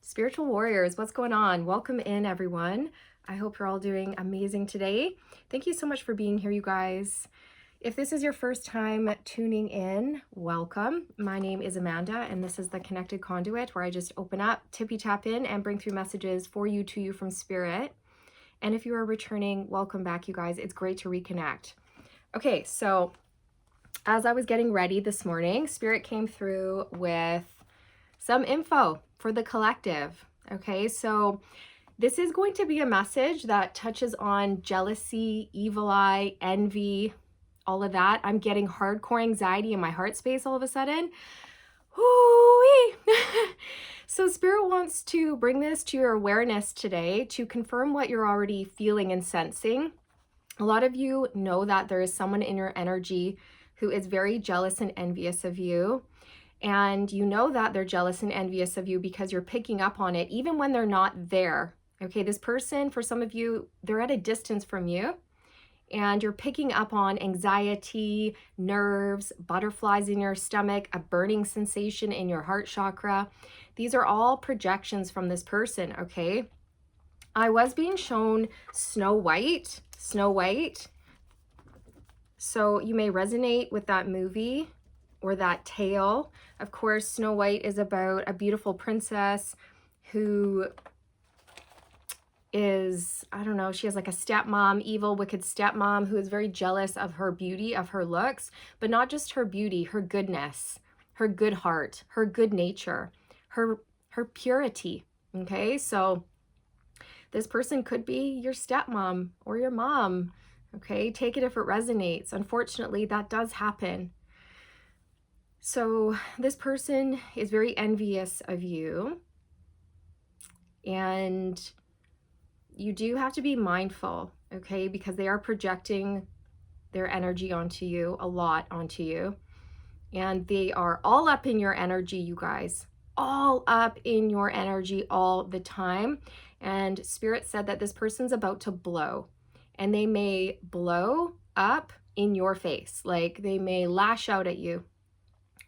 Spiritual warriors, what's going on? Welcome in, everyone. I hope you're all doing amazing today. Thank you so much for being here, you guys. If this is your first time tuning in, welcome. My name is Amanda, and this is the Connected Conduit, where I just open up, tippy tap in, and bring through messages for you, to you from Spirit. And if you are returning, welcome back, you guys. It's great to reconnect. Okay, so as I was getting ready this morning, Spirit came through with some info for the collective. Okay, so this is going to be a message that touches on jealousy, evil eye, envy, all of that. I'm getting hardcore anxiety in my heart space all of a sudden. So Spirit wants to bring this to your awareness today to confirm what you're already feeling and sensing. A lot of you know that there is someone in your energy who is very jealous and envious of you. And you know that they're jealous and envious of you because you're picking up on it even when they're not there. Okay, this person, for some of you, they're at a distance from you and you're picking up on anxiety, nerves, butterflies in your stomach, a burning sensation in your heart chakra. These are all projections from this person, okay? I was being shown Snow White. So you may resonate with that movie or that tale. Of course, Snow White is about a beautiful princess who is, I don't know, she has like a stepmom, evil, wicked stepmom who is very jealous of her beauty, of her looks, but not just her beauty, her goodness, her good heart, her good nature, her purity. Okay, so this person could be your stepmom or your mom. Okay, take it if it resonates. Unfortunately, that does happen. So this person is very envious of you, and you do have to be mindful, okay, because they are projecting their energy onto you, a lot onto you, and they are all up in your energy, you guys, all up in your energy all the time. And Spirit said that this person's about to blow, and they may blow up in your face, like they may lash out at you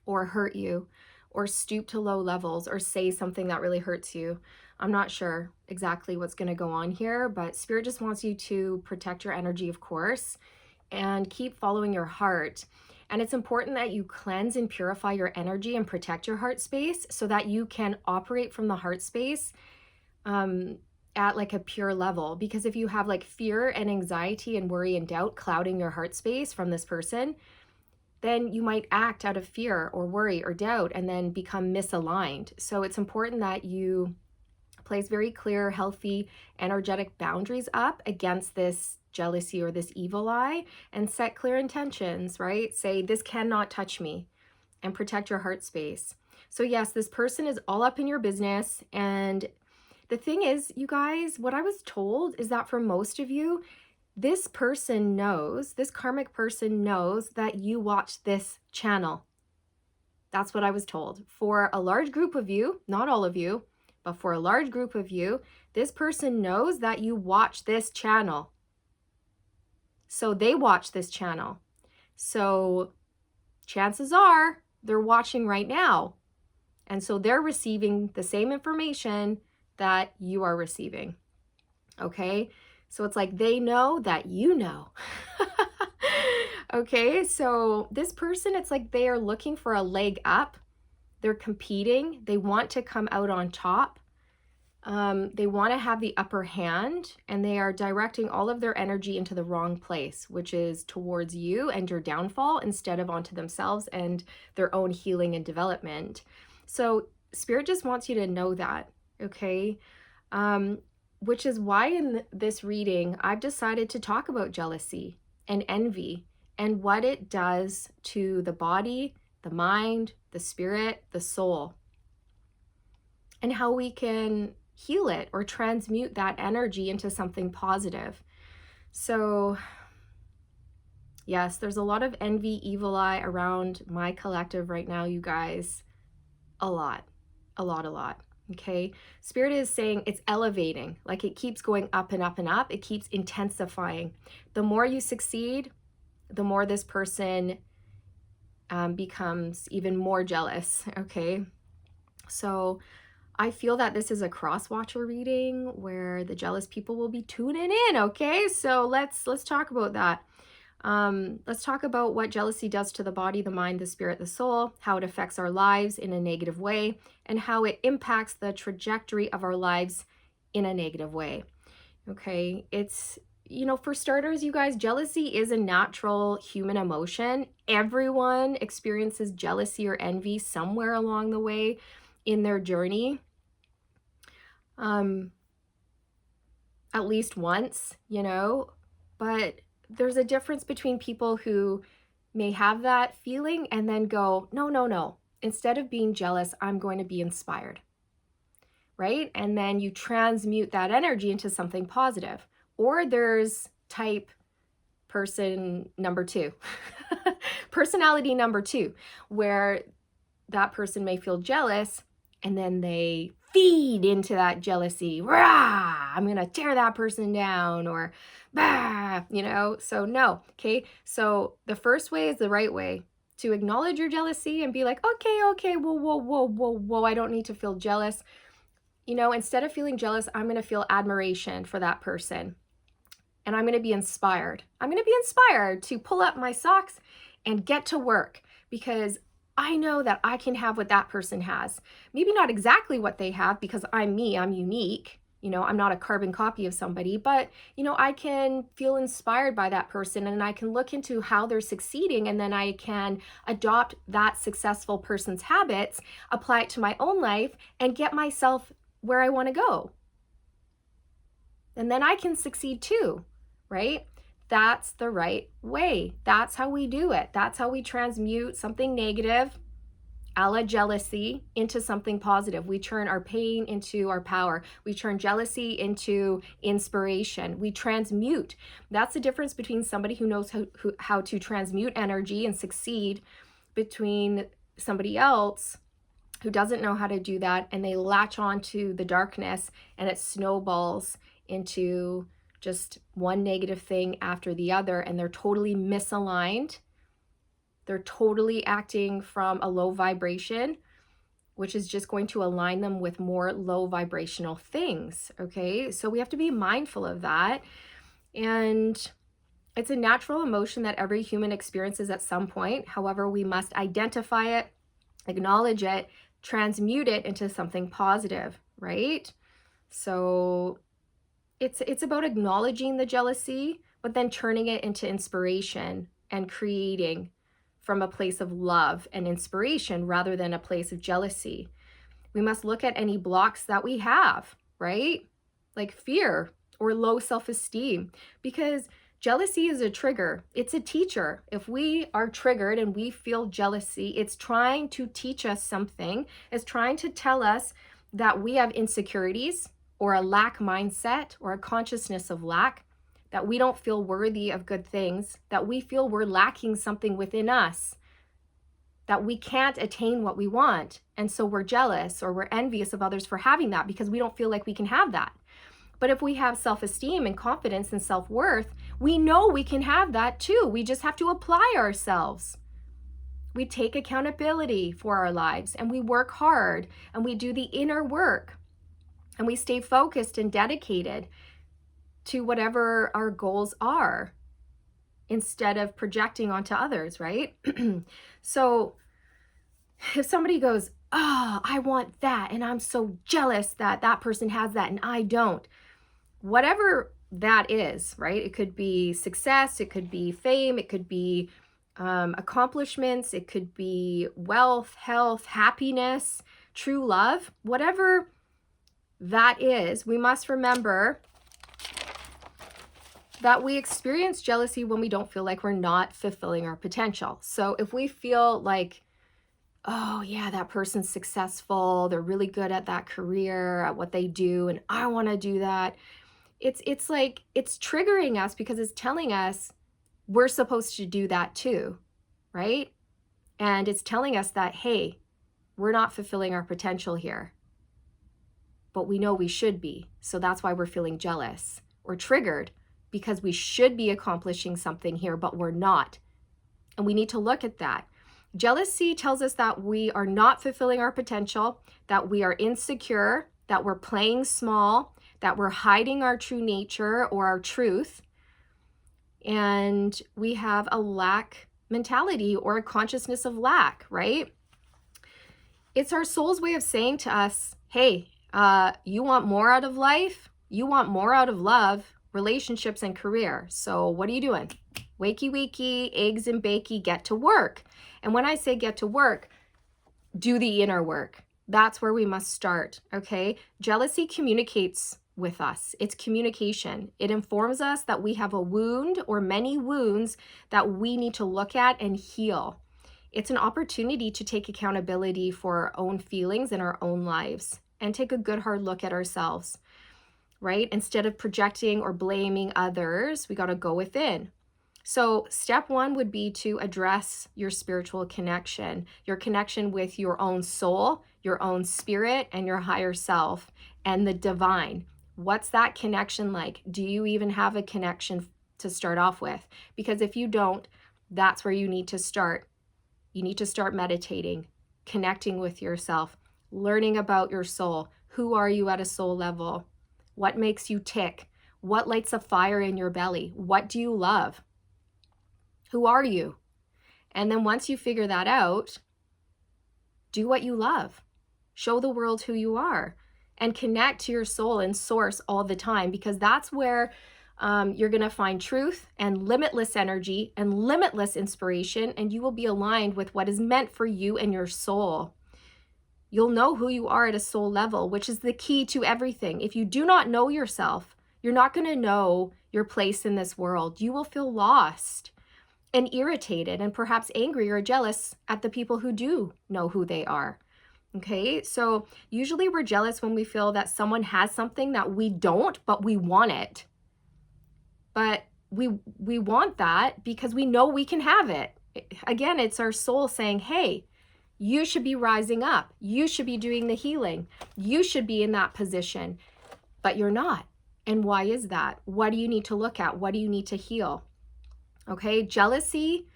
or hurt you or stoop to low levels or say something that really hurts you. I'm not sure exactly what's going to go on here, but Spirit just wants you to protect your energy, of course, and keep following your heart. And it's important that you cleanse and purify your energy and protect your heart space so that you can operate from the heart space at like a pure level. Because if you have like fear and anxiety and worry and doubt clouding your heart space from this person, then you might act out of fear or worry or doubt and then become misaligned. So it's important that you place very clear, healthy, energetic boundaries up against this jealousy or this evil eye and set clear intentions, right? Say, this cannot touch me, and protect your heart space. So yes, this person is all up in your business. And the thing is, you guys, what I was told is that for most of you, this person knows, this karmic person knows that you watch this channel. That's what I was told. For a large group of you, not all of you, but for a large group of you, this person knows that you watch this channel. So they watch this channel. So chances are they're watching right now. And so they're receiving the same information that you are receiving. Okay? So it's like they know that you know. Okay, so this person, it's like they are looking for a leg up. They're competing. They want to come out on top. They want to have the upper hand, and they are directing all of their energy into the wrong place, which is towards you and your downfall instead of onto themselves and their own healing and development. So Spirit just wants you to know that, okay? Which is why in this reading, I've decided to talk about jealousy and envy and what it does to the body, the mind, the spirit, the soul, and how we can heal it or transmute that energy into something positive. So yes, there's a lot of envy, evil eye around my collective right now, you guys. A lot. Okay, Spirit is saying it's elevating, like it keeps going up and up and up. It keeps intensifying. The more you succeed, the more this person becomes even more jealous. Okay, so I feel that this is a cross-watcher reading where the jealous people will be tuning in, okay? So let's talk about that. Let's talk about what jealousy does to the body, the mind, the spirit, the soul, how it affects our lives in a negative way, and how it impacts the trajectory of our lives in a negative way. Okay, it's, for starters, you guys, jealousy is a natural human emotion. Everyone experiences jealousy or envy somewhere along the way in their journey. At least once, but there's a difference between people who may have that feeling and then go, no, no, no. Instead of being jealous, I'm going to be inspired, right? And then you transmute that energy into something positive. Or there's type person number 2, personality number 2, where that person may feel jealous and then they feed into that jealousy. Rah! I'm going to tear that person down, or bah, so no. Okay. So the first way is the right way, to acknowledge your jealousy and be like, okay, whoa. I don't need to feel jealous. Instead of feeling jealous, I'm going to feel admiration for that person. And I'm going to be inspired. I'm going to be inspired to pull up my socks and get to work, because I know that I can have what that person has. Maybe not exactly what they have, because I'm me, I'm unique. I'm not a carbon copy of somebody, but, I can feel inspired by that person, and I can look into how they're succeeding, and then I can adopt that successful person's habits, apply it to my own life, and get myself where I want to go. And then I can succeed too, right? That's the right way. That's how we do it. That's how we transmute something negative, a la jealousy, into something positive. We turn our pain into our power. We turn jealousy into inspiration. We transmute. That's the difference between somebody who knows how to transmute energy and succeed, between somebody else who doesn't know how to do that, and they latch on to the darkness, and it snowballs into just one negative thing after the other, and they're totally misaligned. They're totally acting from a low vibration, which is just going to align them with more low vibrational things. Okay, so we have to be mindful of that. And it's a natural emotion that every human experiences at some point. However, we must identify it, acknowledge it, transmute it into something positive, right? So it's about acknowledging the jealousy, but then turning it into inspiration and creating from a place of love and inspiration rather than a place of jealousy. We must look at any blocks that we have, right? Like fear or low self-esteem, because jealousy is a trigger. It's a teacher. If we are triggered and we feel jealousy, it's trying to teach us something. It's trying to tell us that we have insecurities, or a lack mindset, or a consciousness of lack, that we don't feel worthy of good things, that we feel we're lacking something within us, that we can't attain what we want. And so we're jealous or we're envious of others for having that, because we don't feel like we can have that. But if we have self-esteem and confidence and self-worth, we know we can have that too. We just have to apply ourselves. We take accountability for our lives, and we work hard, and we do the inner work, and we stay focused and dedicated to whatever our goals are, instead of projecting onto others, right? So if somebody goes, oh, I want that, and I'm so jealous that that person has that and I don't, whatever that is, right? It could be success, it could be fame, it could be accomplishments, it could be wealth, health, happiness, true love, whatever that is. We must remember that we experience jealousy when we don't feel like we're not fulfilling our potential. So if we feel like, oh yeah, that person's successful, they're really good at that career, at what they do, and I want to do that, it's like it's triggering us, because it's telling us we're supposed to do that too, right? And it's telling us that, hey, we're not fulfilling our potential here, but we know we should be. So that's why we're feeling jealous or triggered, because we should be accomplishing something here, but we're not. And we need to look at that. Jealousy tells us that we are not fulfilling our potential, that we are insecure, that we're playing small, that we're hiding our true nature or our truth, and we have a lack mentality or a consciousness of lack, right? It's our soul's way of saying to us, hey, you want more out of life? You want more out of love, relationships, and career. So what are you doing? Wakey, wakey, eggs and bakey, get to work. And when I say get to work, do the inner work. That's where we must start, okay? Jealousy communicates with us. It's communication. It informs us that we have a wound or many wounds that we need to look at and heal. It's an opportunity to take accountability for our own feelings in our own lives and take a good hard look at ourselves, right? Instead of projecting or blaming others, we got to go within. So step one would be to address your spiritual connection, your connection with your own soul, your own spirit, and your higher self, and the divine. What's that connection like? Do you even have a connection to start off with? Because if you don't, that's where you need to start. You need to start meditating, connecting with yourself, learning about your soul. Who are you at a soul level? What makes you tick? What lights a fire in your belly? What do you love? Who are you? And then once you figure that out, do what you love. Show the world who you are and connect to your soul and source all the time, because that's where you're going to find truth and limitless energy and limitless inspiration, and you will be aligned with what is meant for you and your soul. You'll know who you are at a soul level, which is the key to everything. If you do not know yourself, you're not going to know your place in this world. You will feel lost and irritated and perhaps angry or jealous at the people who do know who they are. Okay, so usually we're jealous when we feel that someone has something that we don't, but we want it. But we want that because we know we can have it. Again, it's our soul saying, hey, you should be rising up. You should be doing the healing. You should be in that position, but you're not. And why is that? What do you need to look at? What do you need to heal? Okay, jealousy,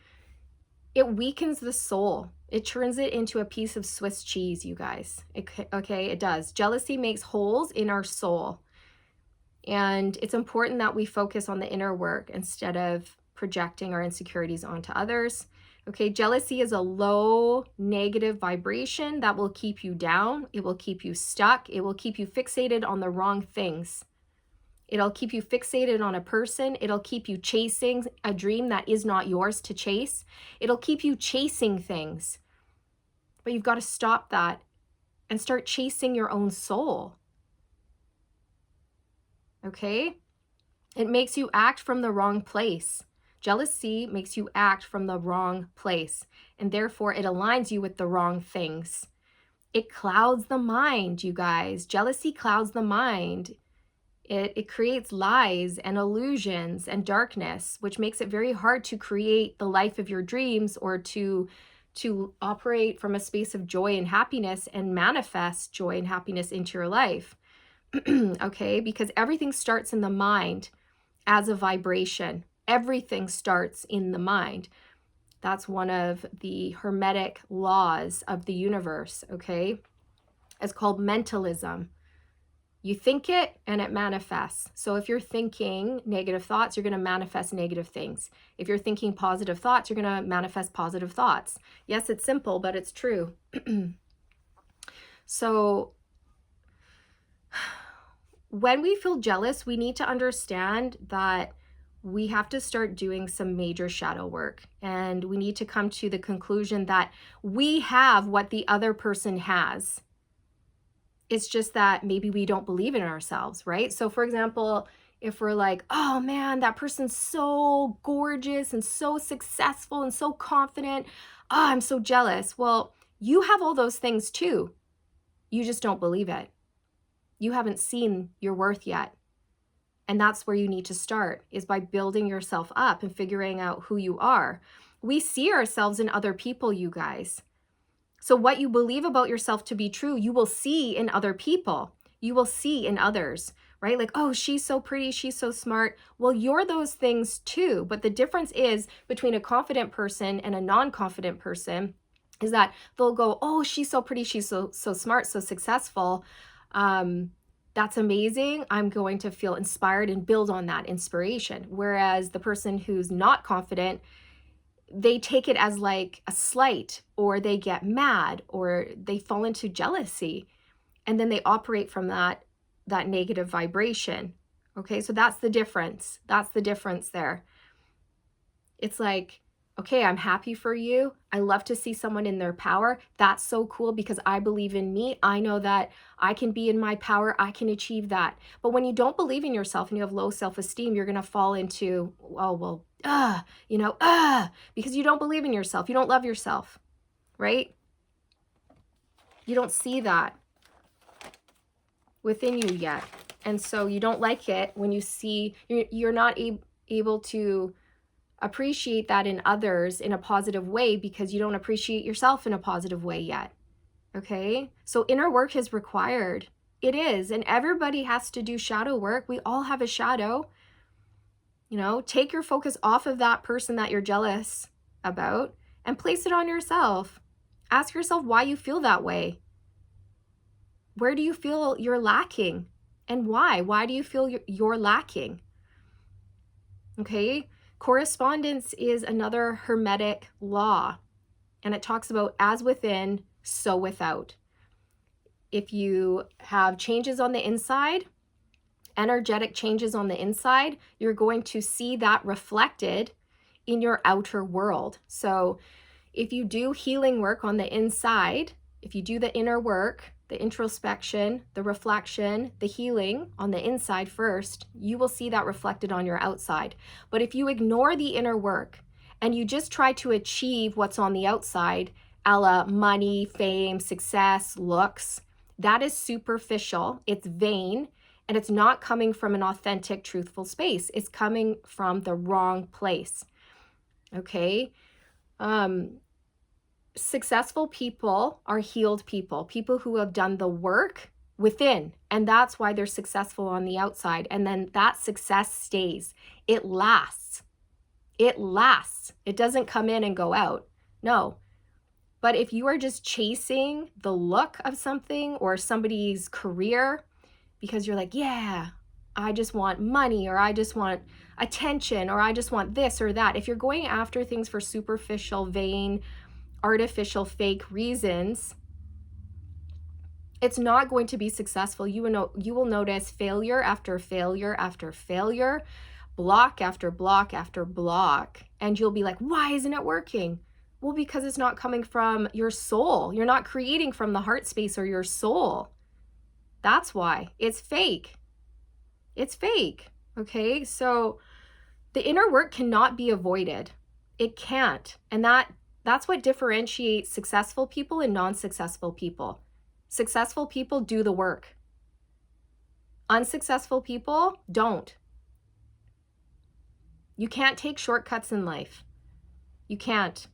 it weakens the soul. It turns it into a piece of Swiss cheese, you guys. Okay, it does. Jealousy makes holes in our soul. And it's important that we focus on the inner work instead of projecting our insecurities onto others. Okay, jealousy is a low negative vibration that will keep you down. It will keep you stuck. It will keep you fixated on the wrong things. It'll keep you fixated on a person. It'll keep you chasing a dream that is not yours to chase. It'll keep you chasing things. But you've got to stop that and start chasing your own soul. Okay? It makes you act from the wrong place. Jealousy makes you act from the wrong place, and therefore it aligns you with the wrong things. It clouds the mind, you guys. Jealousy clouds the mind. It creates lies and illusions and darkness, which makes it very hard to create the life of your dreams or to operate from a space of joy and happiness and manifest joy and happiness into your life. Okay, because everything starts in the mind as a vibration. Everything starts in the mind. That's one of the hermetic laws of the universe, okay? It's called mentalism. You think it and it manifests. So if you're thinking negative thoughts, you're going to manifest negative things. If you're thinking positive thoughts, you're going to manifest positive thoughts. Yes, it's simple, but it's true. So when we feel jealous, we need to understand that we have to start doing some major shadow work, and we need to come to the conclusion that we have what the other person has. It's just that maybe we don't believe in ourselves, right? So for example, if we're like, oh man, that person's so gorgeous and so successful and so confident, oh, I'm so jealous. Well, you have all those things too. You just don't believe it. You haven't seen your worth yet. And that's where you need to start, is by building yourself up and figuring out who you are. We see ourselves in other people, you guys. So what you believe about yourself to be true, you will see in other people. You will see in others, right? Like, oh, she's so pretty, she's so smart. Well, you're those things too. But the difference is between a confident person and a non-confident person is that they'll go, oh, she's so pretty, she's so smart, so successful. That's amazing. I'm going to feel inspired and build on that inspiration. Whereas the person who's not confident, they take it as like a slight, or they get mad, or they fall into jealousy, and then they operate from that negative vibration. Okay, so that's the difference. That's the difference there. It's like, okay, I'm happy for you. I love to see someone in their power. That's so cool because I believe in me. I know that I can be in my power. I can achieve that. But when you don't believe in yourself and you have low self-esteem, you're going to fall into, oh, well, because you don't believe in yourself. You don't love yourself, right? You don't see that within you yet. And so you don't like it when you see, you're not able to appreciate that in others in a positive way because you don't appreciate yourself in a positive way yet. Okay? So inner work is required. It is. And everybody has to do shadow work. We all have a shadow. You know, take your focus off of that person that you're jealous about and place it on yourself. Ask yourself why you feel that way. Where do you feel you're lacking? And why? Why do you feel you're lacking? Okay? Correspondence is another Hermetic law, and it talks about as within, so without. If you have changes on the inside, energetic changes on the inside, you're going to see that reflected in your outer world. So if you do healing work on the inside, if you do the inner work, the introspection, the reflection, the healing on the inside first, you will see that reflected on your outside. But if you ignore the inner work and you just try to achieve what's on the outside, a la money, fame, success, looks, that is superficial, it's vain, and it's not coming from an authentic, truthful space. It's coming from the wrong place. Okay? Successful people are healed people who have done the work within, and that's why they're successful on the outside. And then that success stays. It lasts. It lasts. It doesn't come in and go out. No. But if you are just chasing the look of something or somebody's career because you're like, yeah, I just want money, or I just want attention, or I just want this or that. If you're going after things for superficial, vain, artificial, fake reasons, it's not going to be successful. You will notice failure after failure after failure, block after block after block, and you'll be like, why isn't it working? Well, because it's not coming from your soul. You're not creating from the heart space or your soul. That's why. It's fake. It's fake. Okay? So the inner work cannot be avoided. It can't. And that's what differentiates successful people and non-successful people. Successful people do the work. Unsuccessful people don't. You can't take shortcuts in life. You can't.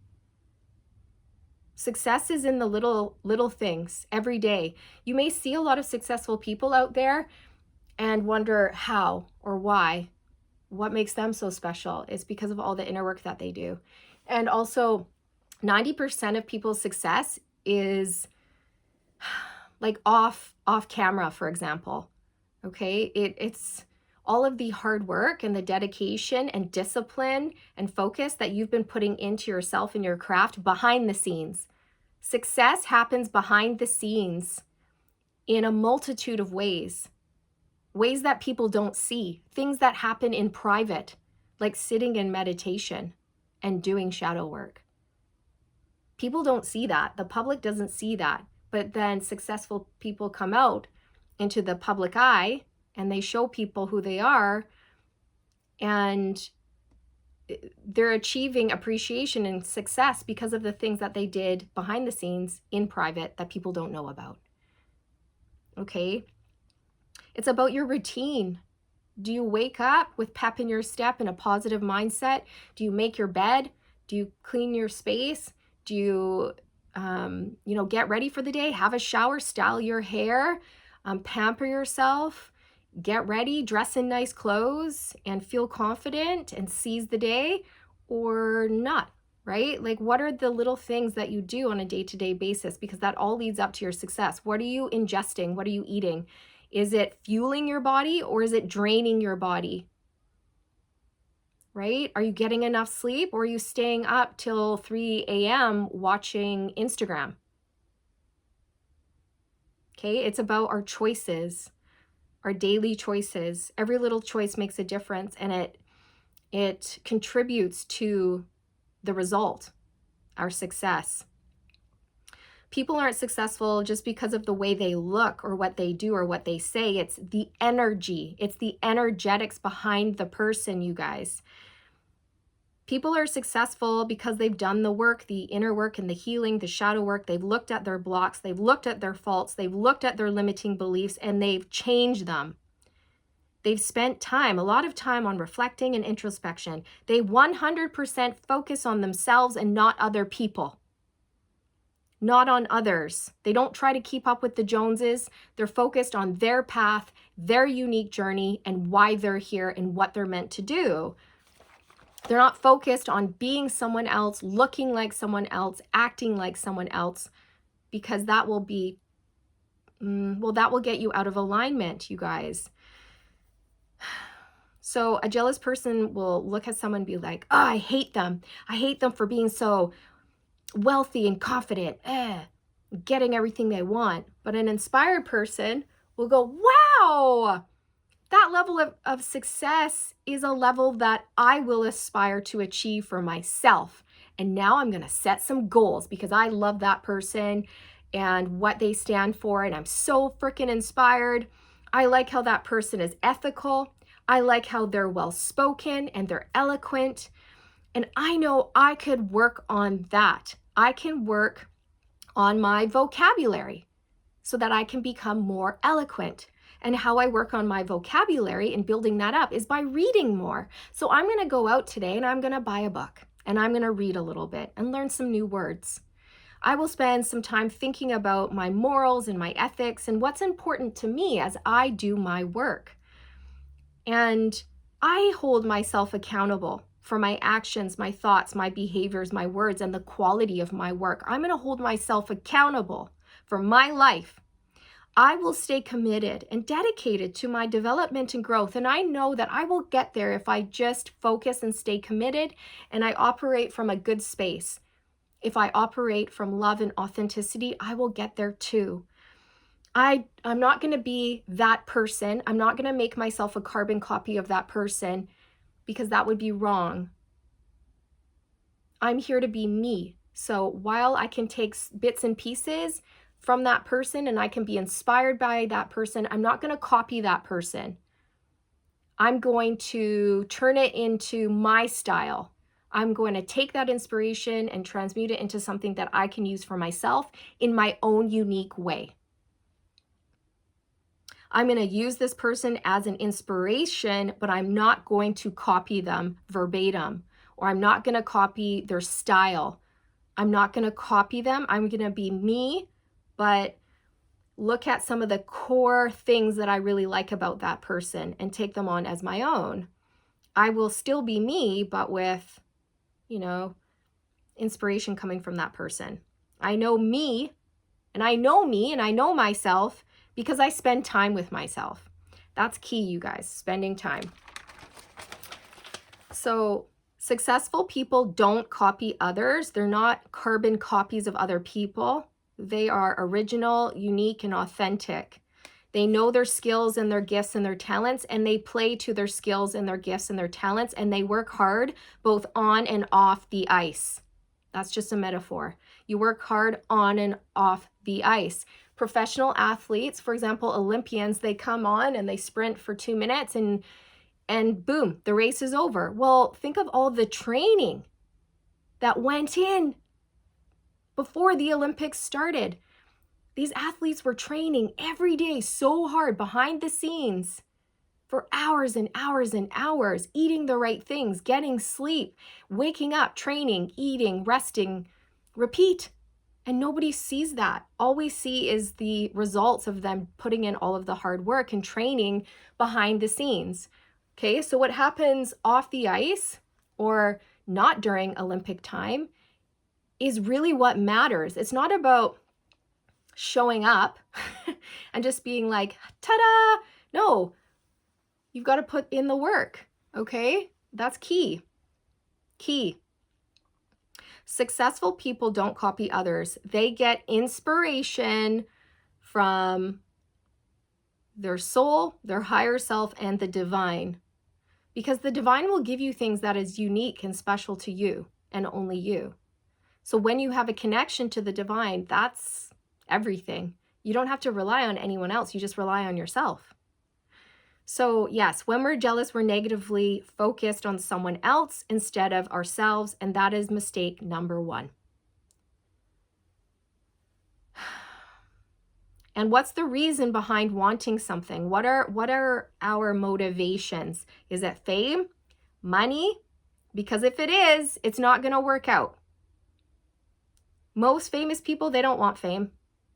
Success is in the little things every day. You may see a lot of successful people out there and wonder how or why. What makes them so special? It's because of all the inner work that they do. And also, 90% of people's success is like off camera, for example. Okay, it's all of the hard work and the dedication and discipline and focus that you've been putting into yourself and your craft behind the scenes. Success happens behind the scenes in a multitude of ways that people don't see, things that happen in private, like sitting in meditation and doing shadow work. People don't see that. The public doesn't see that. But then successful people come out into the public eye and they show people who they are, and they're achieving appreciation and success because of the things that they did behind the scenes in private that people don't know about. Okay? It's about your routine. Do you wake up with pep in your step and a positive mindset? Do you make your bed? Do you clean your space? Do you, get ready for the day? Have a shower, style your hair, pamper yourself, get ready, dress in nice clothes, and feel confident and seize the day, or not, right? Like, what are the little things that you do on a day-to-day basis? Because that all leads up to your success. What are you ingesting? What are you eating? Is it fueling your body or is it draining your body? Right? Are you getting enough sleep or are you staying up till 3 a.m. watching Instagram? Okay, it's about our choices, our daily choices. Every little choice makes a difference, and it contributes to the result, our success. People aren't successful just because of the way they look or what they do or what they say. It's the energy. It's the energetics behind the person, you guys. People are successful because they've done the work, the inner work and the healing, the shadow work. They've looked at their blocks. They've looked at their faults. They've looked at their limiting beliefs and they've changed them. They've spent time, a lot of time on reflecting and introspection. They 100% focus on themselves and not other people. Not on others. They don't try to keep up with the Joneses. They're focused on their path, their unique journey, and why they're here and what they're meant to do. They're not focused on being someone else, looking like someone else, acting like someone else, because that will be, that will get you out of alignment, you guys. So a jealous person will look at someone and be like, oh, I hate them. I hate them for being so wealthy and confident, getting everything they want. But an inspired person will go, wow, that level of success is a level that I will aspire to achieve for myself. And now I'm going to set some goals because I love that person and what they stand for. And I'm so freaking inspired. I like how that person is ethical. I like how they're well-spoken and they're eloquent. And I know I could work on that. I can work on my vocabulary so that I can become more eloquent. And how I work on my vocabulary and building that up is by reading more. So I'm going to go out today and I'm going to buy a book and I'm going to read a little bit and learn some new words. I will spend some time thinking about my morals and my ethics and what's important to me as I do my work. And I hold myself accountable for my actions, my thoughts, my behaviors, my words, and the quality of my work. I'm going to hold myself accountable for my life. I will stay committed and dedicated to my development and growth. And I know that I will get there if I just focus and stay committed and I operate from a good space. If I operate from love and authenticity, I will get there too. I'm not going to be that person. I'm not going to make myself a carbon copy of that person because that would be wrong. I'm here to be me. So while I can take bits and pieces from that person and I can be inspired by that person, I'm not going to copy that person. I'm going to turn it into my style. I'm going to take that inspiration and transmute it into something that I can use for myself in my own unique way. I'm going to use this person as an inspiration, but I'm not going to copy them verbatim, or I'm not going to copy their style. I'm not going to copy them. I'm going to be me, but look at some of the core things that I really like about that person and take them on as my own. I will still be me, but with, inspiration coming from that person. I know me, and I know myself because I spend time with myself. That's key, you guys, spending time. So successful people don't copy others. They're not carbon copies of other people. They are original, unique, and authentic. They know their skills and their gifts and their talents, and they play to their skills and their gifts and their talents, and they work hard both on and off the ice. That's just a metaphor. You work hard on and off the ice. Professional athletes, for example, Olympians, they come on and they sprint for 2 minutes and boom, the race is over. Well, think of all the training that went in before the Olympics started. These athletes were training every day so hard behind the scenes for hours and hours and hours, eating the right things, getting sleep, waking up, training, eating, resting, repeat. And nobody sees that. All we see is the results of them putting in all of the hard work and training behind the scenes. Okay, so what happens off the ice or not during Olympic time is really what matters. It's not about showing up and just being like, ta-da! No, you've got to put in the work, okay? That's key. Key. Successful people don't copy others. They get inspiration from their soul, their higher self, and the divine. Because the divine will give you things that is unique and special to you and only you. So when you have a connection to the divine, that's everything. You don't have to rely on anyone else. You just rely on yourself. So yes, when we're jealous, we're negatively focused on someone else instead of ourselves. And that is mistake number one. And what's the reason behind wanting something? What are our motivations? Is it fame? Money? Because if it is, it's not going to work out. Most famous people, they don't want fame,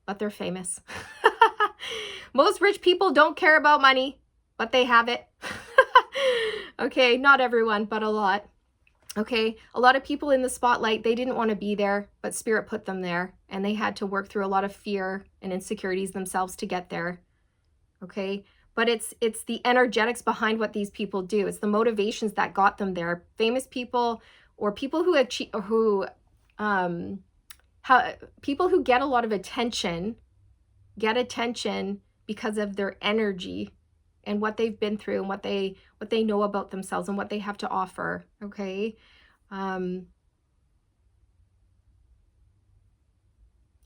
but they're famous. Most rich people don't care about money, but they have it. Okay, not everyone, but a lot. Okay, a lot of people in the spotlight, they didn't want to be there, but Spirit put them there, and they had to work through a lot of fear and insecurities themselves to get there. Okay, but it's the energetics behind what these people do. It's the motivations that got them there. Famous people or people who achieve, people who get a lot of attention, get attention because of their energy and what they've been through and what they know about themselves and what they have to offer. Okay.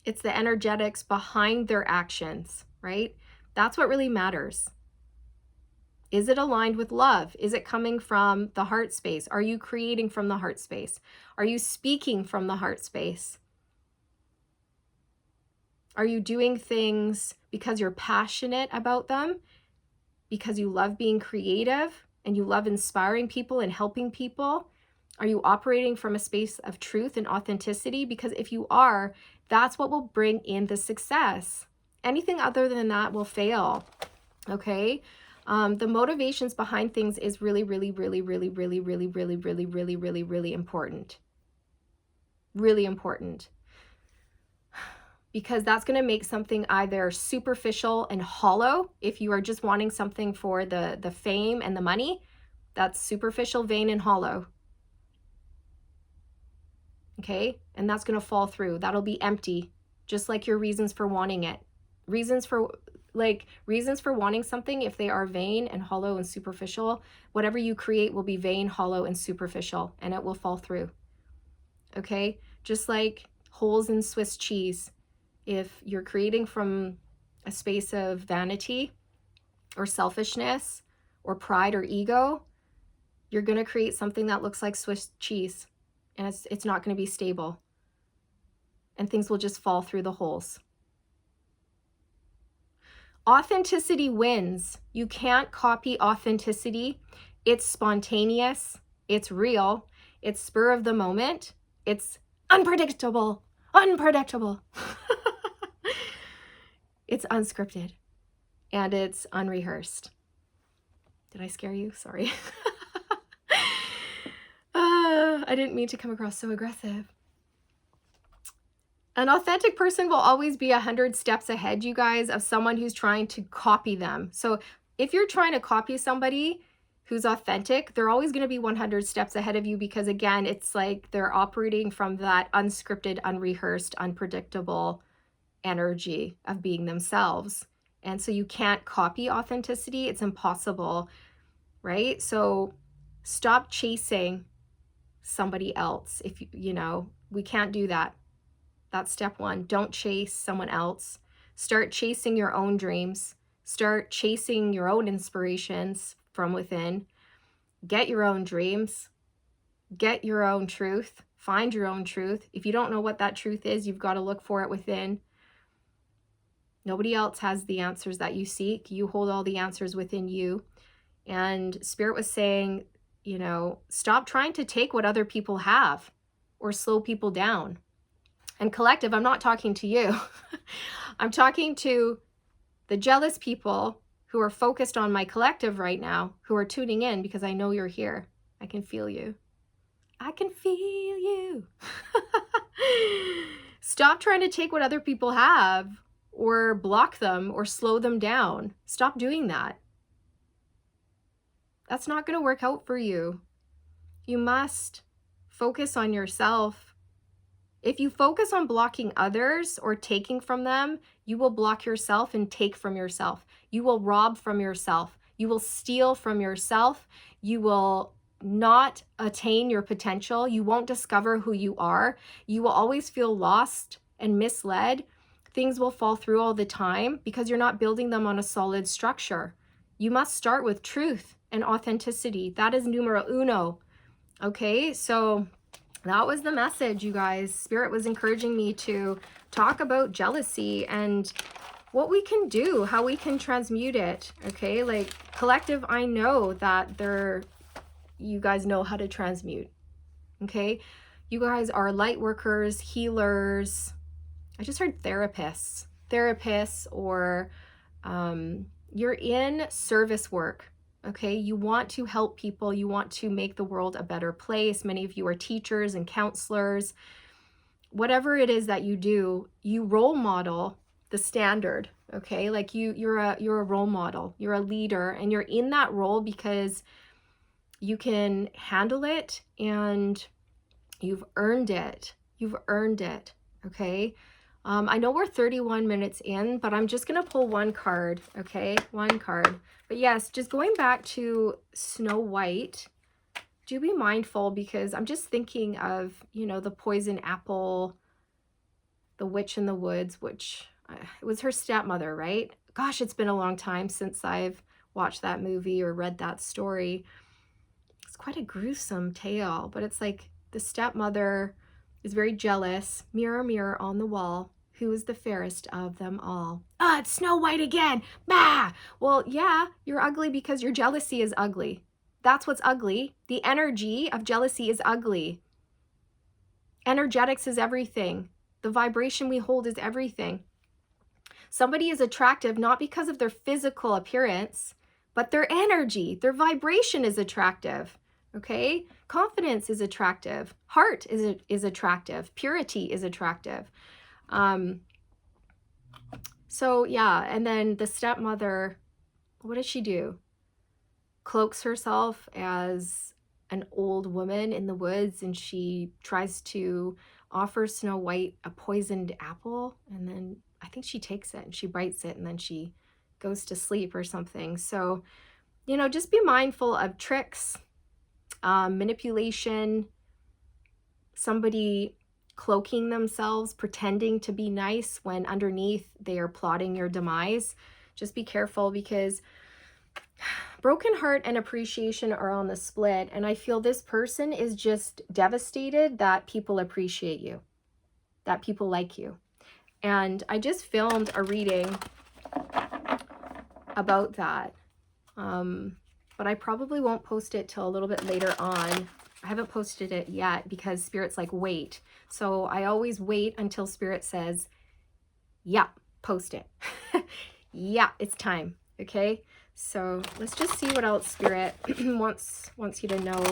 It's the energetics behind their actions, right? That's what really matters. Is it aligned with love? Is it coming from the heart space? Are you creating from the heart space? Are you speaking from the heart space? Are you doing things because you're passionate about them? Because you love being creative and you love inspiring people and helping people? Are you operating from a space of truth and authenticity? Because if you are, that's what will bring in the success. Anything other than that will fail, okay? The motivations behind things is really, really, really, really, really, really, really, really, really, really, really important. Really important. Because that's going to make something either superficial and hollow. If you are just wanting something for the fame and the money, that's superficial, vain, and hollow. Okay? And that's going to fall through. That'll be empty, just like your reasons for wanting it. Reasons for wanting something, if they are vain and hollow and superficial, whatever you create will be vain, hollow, and superficial, and it will fall through. Okay? Just like holes in Swiss cheese. If you're creating from a space of vanity or selfishness or pride or ego, you're going to create something that looks like Swiss cheese, and it's not going to be stable, and things will just fall through the holes. Authenticity wins. You can't copy authenticity. It's spontaneous. It's real. It's spur of the moment. It's unpredictable. It's unscripted and it's unrehearsed. Did I scare you? Sorry. I didn't mean to come across so aggressive. An authentic person will always be 100 steps ahead, you guys, of someone who's trying to copy them. So if you're trying to copy somebody who's authentic, they're always going to be 100 steps ahead of you, because again, it's like they're operating from that unscripted, unrehearsed, unpredictable energy of being themselves. And so you can't copy authenticity. It's impossible, right? So stop chasing somebody else. If you know, we can't do that. That's step one. Don't chase someone else. Start chasing your own dreams. Start chasing your own inspirations from within. Get your own dreams. Get your own truth. Find your own truth. If you don't know what that truth is, you've got to look for it within. Nobody else has the answers that you seek. You hold all the answers within you. And Spirit was saying, you know, stop trying to take what other people have or slow people down. And collective, I'm not talking to you. I'm talking to the jealous people who are focused on my collective right now, who are tuning in because I know you're here. I can feel you. I can feel you. Stop trying to take what other people have or block them or slow them down. Stop doing that. That's not going to work out for you. You must focus on yourself. If you focus on blocking others or taking from them, you will block yourself and take from yourself. You will rob from yourself. You will steal from yourself. You will not attain your potential. You won't discover who you are. You will always feel lost and misled. Things will fall through all the time because you're not building them on a solid structure. You must start with truth and authenticity. That is numero uno. Okay, so that was the message, you guys. Spirit was encouraging me to talk about jealousy and what we can do, how we can transmute it. Okay, like collective, I know that you guys know how to transmute. Okay, you guys are light workers, healers. I just heard therapists, or you're in service work. Okay, you want to help people. You want to make the world a better place. Many of you are teachers and counselors. Whatever it is that you do, you role model the standard. Okay, like you're a role model. You're a leader, and you're in that role because you can handle it and you've earned it. You've earned it. Okay. I know we're 31 minutes in, but I'm just going to pull one card, okay? One card. But yes, just going back to Snow White, do be mindful because I'm just thinking of, the poison apple, the witch in the woods, which it was her stepmother, right? Gosh, it's been a long time since I've watched that movie or read that story. It's quite a gruesome tale, but it's like the stepmother is very jealous. Mirror, mirror on the wall, who is the fairest of them all? Ah, it's Snow White again. Bah! Well, yeah, you're ugly because your jealousy is ugly. That's what's ugly. The energy of jealousy is ugly. Energetics is everything. The vibration we hold is everything. Somebody is attractive not because of their physical appearance, but their energy, their vibration is attractive. Okay? Confidence is attractive. Heart is attractive. Purity is attractive. So yeah, and then the stepmother, what does she do? Cloaks herself as an old woman in the woods, and she tries to offer Snow White a poisoned apple, and then I think she takes it and she bites it, and then she goes to sleep or something. So, just be mindful of tricks, manipulation, somebody cloaking themselves, pretending to be nice when underneath they are plotting your demise. Just be careful because broken heart and appreciation are on the split. And I feel this person is just devastated that people appreciate you, that people like you. And I just filmed a reading about that. But I probably won't post it till a little bit later on. I haven't posted it yet because Spirit's like, wait. So I always wait until Spirit says, yeah, post it. Yeah, it's time. Okay. So let's just see what else Spirit wants you to know.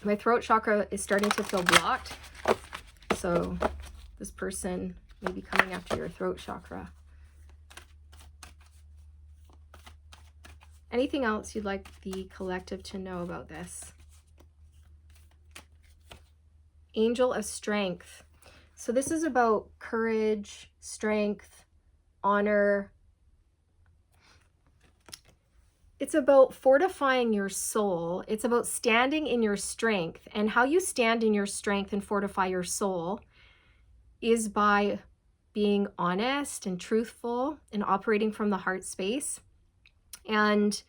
My throat chakra is starting to feel blocked. So this person may be coming after your throat chakra. Anything else you'd like the collective to know about this? Angel of Strength. So this is about courage, strength, honor. It's about fortifying your soul. It's about standing in your strength. And how you stand in your strength and fortify your soul is by being honest and truthful and operating from the heart space. And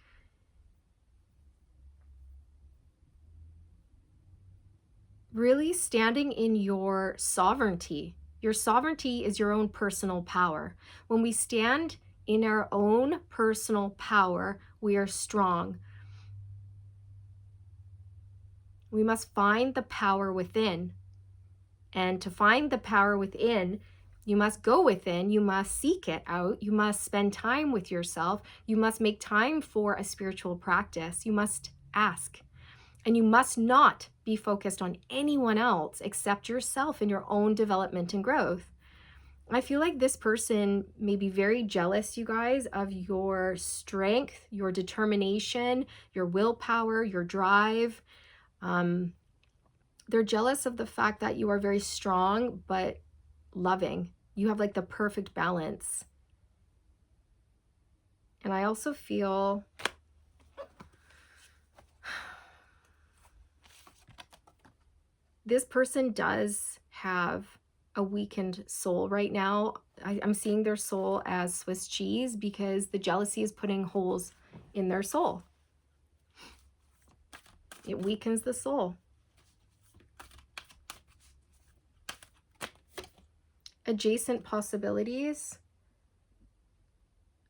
really standing in your sovereignty. Your sovereignty is your own personal power. When we stand in our own personal power, we are strong. We must find the power within. And to find the power within, you must go within, you must seek it out, you must spend time with yourself, you must make time for a spiritual practice, you must ask. And you must not be focused on anyone else except yourself and your own development and growth. I feel like this person may be very jealous, you guys, of your strength, your determination, your willpower, your drive. They're jealous of the fact that you are very strong, but loving. You have like the perfect balance. And I also feel this person does have a weakened soul right now. I'm seeing their soul as Swiss cheese because the jealousy is putting holes in their soul. It weakens the soul. Adjacent possibilities.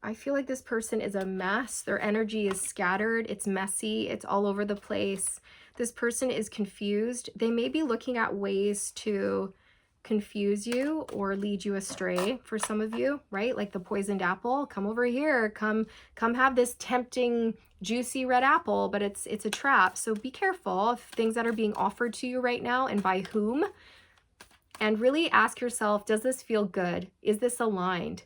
I feel like this person is a mess. Their energy is scattered. It's messy. It's all over the place. This person is confused. They may be looking at ways to confuse you or lead you astray for some of you, right? Like the poisoned apple. Come over here. Come have this tempting, juicy red apple, but it's a trap. So be careful of things that are being offered to you right now and by whom. And really ask yourself, does this feel good? Is this aligned?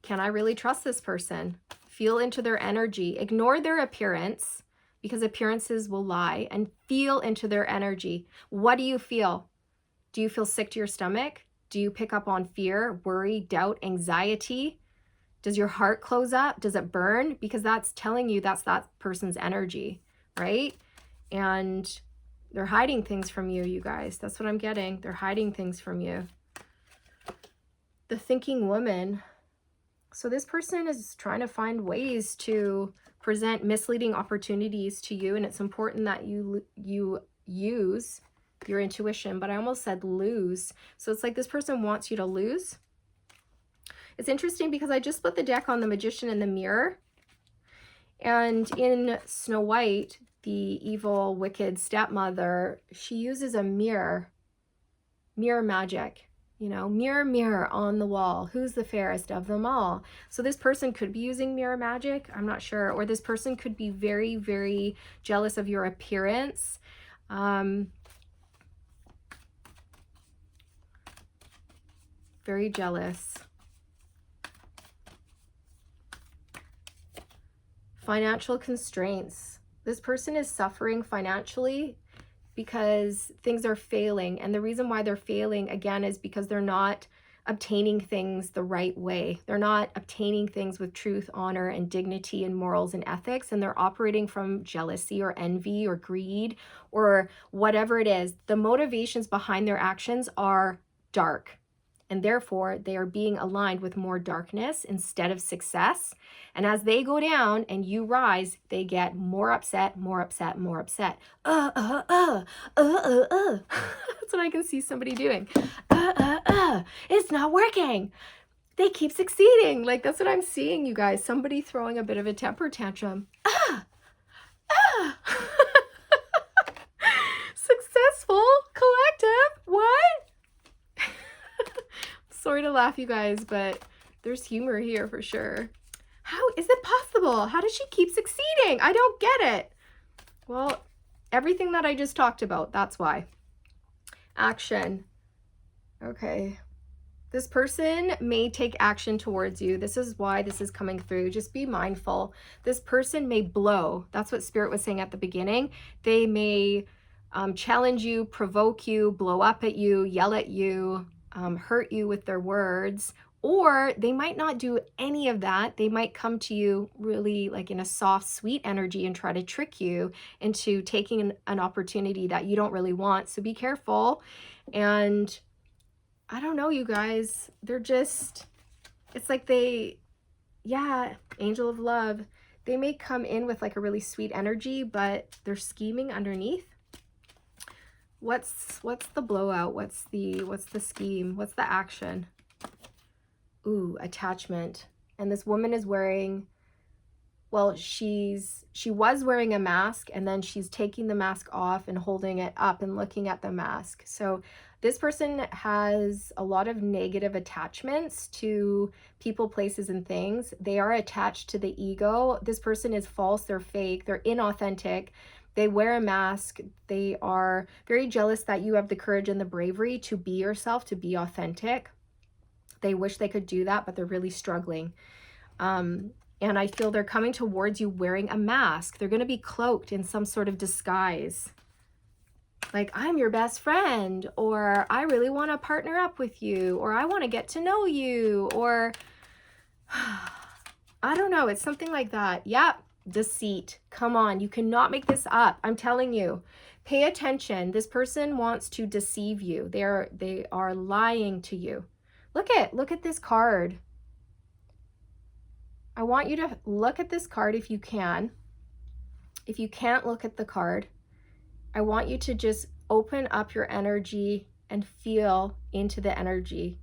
Can I really trust this person? Feel into their energy. Ignore their appearance because appearances will lie, and feel into their energy. What do you feel? Do you feel sick to your stomach? Do you pick up on fear, worry, doubt, anxiety? Does your heart close up? Does it burn? Because that's telling you that's that person's energy, right? And they're hiding things from you, you guys. That's what I'm getting. They're hiding things from you. The thinking woman. So this person is trying to find ways to present misleading opportunities to you, and it's important that you use your intuition, but I almost said lose. So it's like this person wants you to lose. It's interesting because I just split the deck on the Magician and the Mirror. And in Snow White, the evil, wicked stepmother, she uses a mirror magic. You know, mirror, mirror on the wall, who's the fairest of them all? So this person could be using mirror magic, I'm not sure. Or this person could be very, very jealous of your appearance. Very jealous. Financial constraints. This person is suffering financially because things are failing. And the reason why they're failing, again, is because they're not obtaining things the right way. They're not obtaining things with truth, honor, and dignity, and morals and ethics. And they're operating from jealousy or envy or greed or whatever it is. The motivations behind their actions are dark. And therefore, they are being aligned with more darkness instead of success. And as they go down and you rise, they get more upset, more upset, more upset. That's what I can see somebody doing. It's not working. They keep succeeding. Like, that's what I'm seeing, you guys. Somebody throwing a bit of a temper tantrum. Successful, collective, what? Sorry to laugh, you guys, but there's humor here for sure. How is it possible? How does she keep succeeding? I don't get it. Well, everything that I just talked about, that's why. Action. Okay. This person may take action towards you. This is why this is coming through. Just be mindful. This person may blow. That's what Spirit was saying at the beginning. They may challenge you, provoke you, blow up at you, yell at you, hurt you with their words, or they might not do any of that. They might come to you really like in a soft, sweet energy and try to trick you into taking an opportunity that you don't really want. So be careful. And I don't know, you guys, they're just, it's like angel of love. They may come in with like a really sweet energy, but they're scheming underneath. What's the blowout? What's the scheme? What's the action? Ooh, attachment. And this woman is wearing, well, she was wearing a mask, and then she's taking the mask off and holding it up and looking at the mask. So This person has a lot of negative attachments to people, places, and things. They are attached to the ego. This person is false, they're fake, they're inauthentic. They wear a mask. They are very jealous that you have the courage and the bravery to be yourself, to be authentic. They wish they could do that, but they're really struggling. And I feel they're coming towards you wearing a mask. They're going to be cloaked in some sort of disguise. Like, I'm your best friend, or I really want to partner up with you, or I want to get to know you, or I don't know. It's something like that. Yep. Deceit. Come on. You cannot make this up. I'm telling you. Pay attention. This person wants to deceive you. They are lying to you. Look at this card. I want you to look at this card if you can. If you can't look at the card, I want you to just open up your energy and feel into the energy.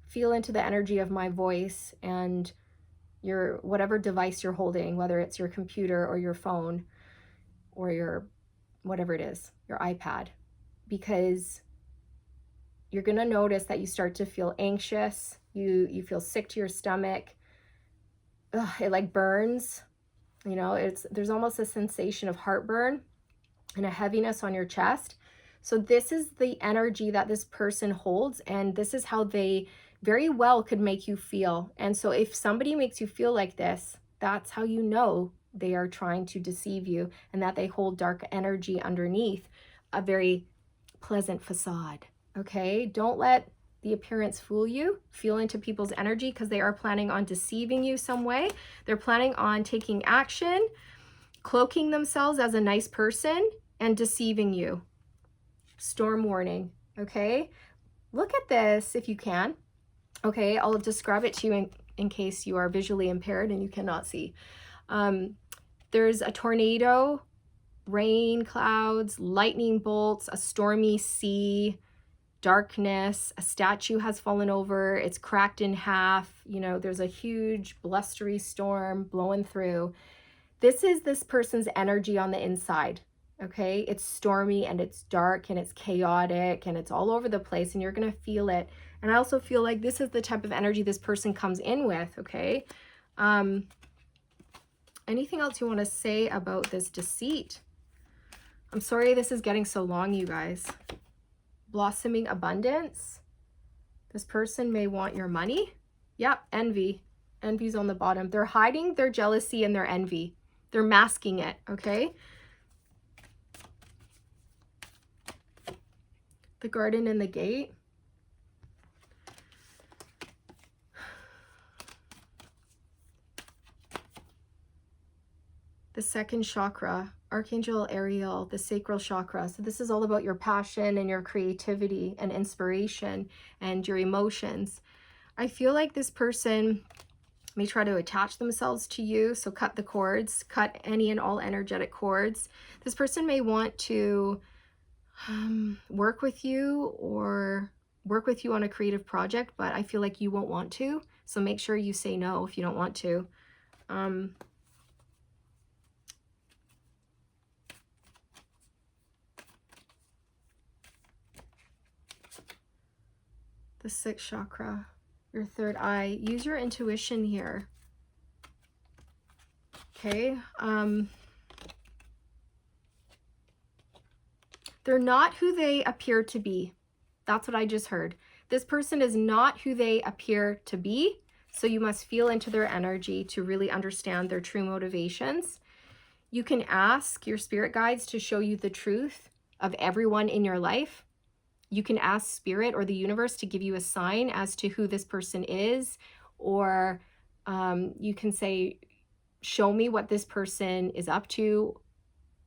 Feel into the energy of my voice and your whatever device you're holding, whether it's your computer or your phone or your whatever it is, your iPad, because you're going to notice that you start to feel anxious. You feel sick to your stomach. Ugh, it like burns. You know, there's almost a sensation of heartburn and a heaviness on your chest. So this is the energy that this person holds, and this is how they very well could make you feel. And so if somebody makes you feel like this, that's how you know they are trying to deceive you and that they hold dark energy underneath a very pleasant facade. Okay? Don't let the appearance fool you. Feel into people's energy, because they are planning on deceiving you some way. They're planning on taking action, cloaking themselves as a nice person, and deceiving you. Storm warning. Okay? Look at this if you can. Okay, I'll describe it to you in case you are visually impaired and you cannot see. There's a tornado, rain clouds, lightning bolts, a stormy sea, darkness, a statue has fallen over, it's cracked in half, you know, there's a huge blustery storm blowing through. This is this person's energy on the inside, okay? It's stormy and it's dark and it's chaotic and it's all over the place, and you're gonna feel it. And I also feel like this is the type of energy this person comes in with, okay? Anything else you want to say about this deceit? I'm sorry this is getting so long, you guys. Blossoming abundance. This person may want your money. Yep, envy. Envy's on the bottom. They're hiding their jealousy and their envy. They're masking it, okay? The garden and the gate. The second chakra, Archangel Ariel, the sacral chakra. So this is all about your passion and your creativity and inspiration and your emotions. I feel like this person may try to attach themselves to you. So cut the cords, cut any and all energetic cords. This person may want to work with you or work with you on a creative project, but I feel like you won't want to. So make sure you say no if you don't want to. The sixth chakra, your third eye. Use your intuition here. Okay. They're not who they appear to be. That's what I just heard. This person is not who they appear to be. So you must feel into their energy to really understand their true motivations. You can ask your spirit guides to show you the truth of everyone in your life. You can ask spirit or the universe to give you a sign as to who this person is, or you can say, show me what this person is up to,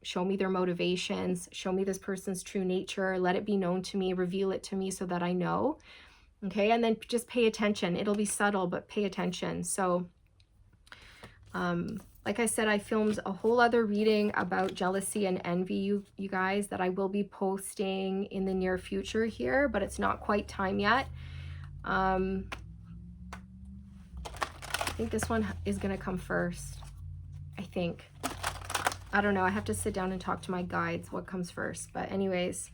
show me their motivations, show me this person's true nature, let it be known to me, reveal it to me so that I know. Okay, and then just pay attention. It'll be subtle, but pay attention. So like I said, I filmed a whole other reading about jealousy and envy, you guys, that I will be posting in the near future here, but it's not quite time yet. I think this one is going to come first. I think. I don't know. I have to sit down and talk to my guides what comes first. But anyways,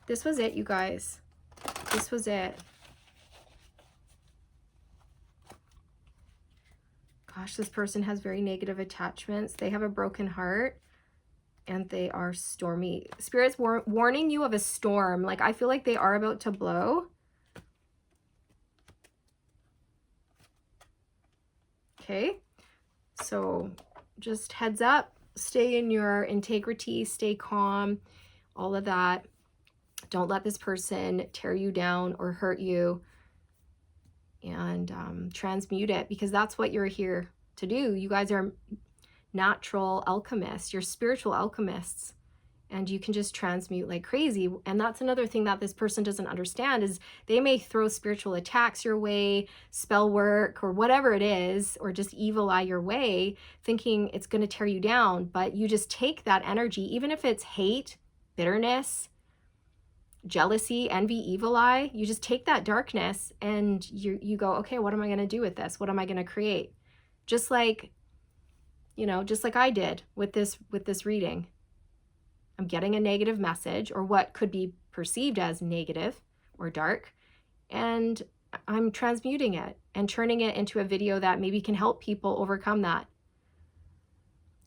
This was it, you guys. This was it. Gosh, this person has very negative attachments. They have a broken heart and they are stormy. Spirit's warning you of a storm. Like, I feel like they are about to blow. Okay, so just heads up, stay in your integrity, stay calm, all of that. Don't let this person tear you down or hurt you, and transmute it, because that's what you're here to do. You guys are natural alchemists, you're spiritual alchemists, and you can just transmute like crazy. And that's another thing that this person doesn't understand, is they may throw spiritual attacks your way, spell work or whatever it is, or just evil eye your way, thinking it's going to tear you down. But you just take that energy, even if it's hate, bitterness, jealousy, envy, evil eye, you just take that darkness and you go, okay, what am I going to do with this? What am I going to create? Just like, you know, just like I did with this reading. I'm getting a negative message, or what could be perceived as negative or dark, and I'm transmuting it and turning it into a video that maybe can help people overcome that.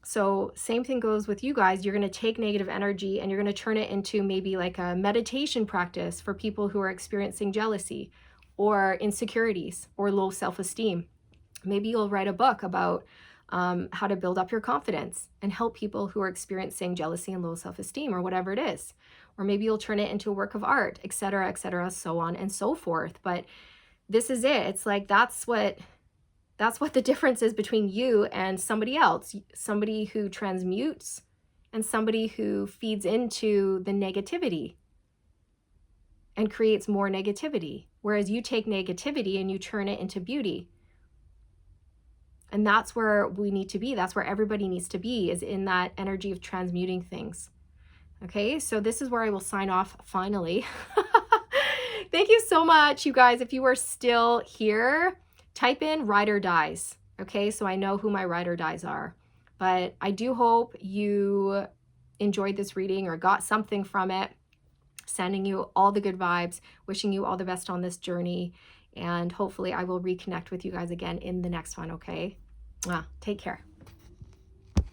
So same thing goes with you guys. You're going to take negative energy and you're going to turn it into maybe like a meditation practice for people who are experiencing jealousy or insecurities or low self-esteem. Maybe you'll write a book about how to build up your confidence and help people who are experiencing jealousy and low self-esteem, or whatever it is. Or maybe you'll turn it into a work of art, etc., so on and so forth. But this is it. It's like, that's what the difference is between you and somebody else, somebody who transmutes and somebody who feeds into the negativity and creates more negativity. Whereas you take negativity and you turn it into beauty. And that's where we need to be. That's where everybody needs to be, is in that energy of transmuting things. Okay, so this is where I will sign off finally. Thank you so much, you guys. If you are still here, type in ride or dies. Okay, so I know who my ride or dies are. But I do hope you enjoyed this reading or got something from it. Sending you all the good vibes, wishing you all the best on this journey. And hopefully I will reconnect with you guys again in the next one, okay? Take care.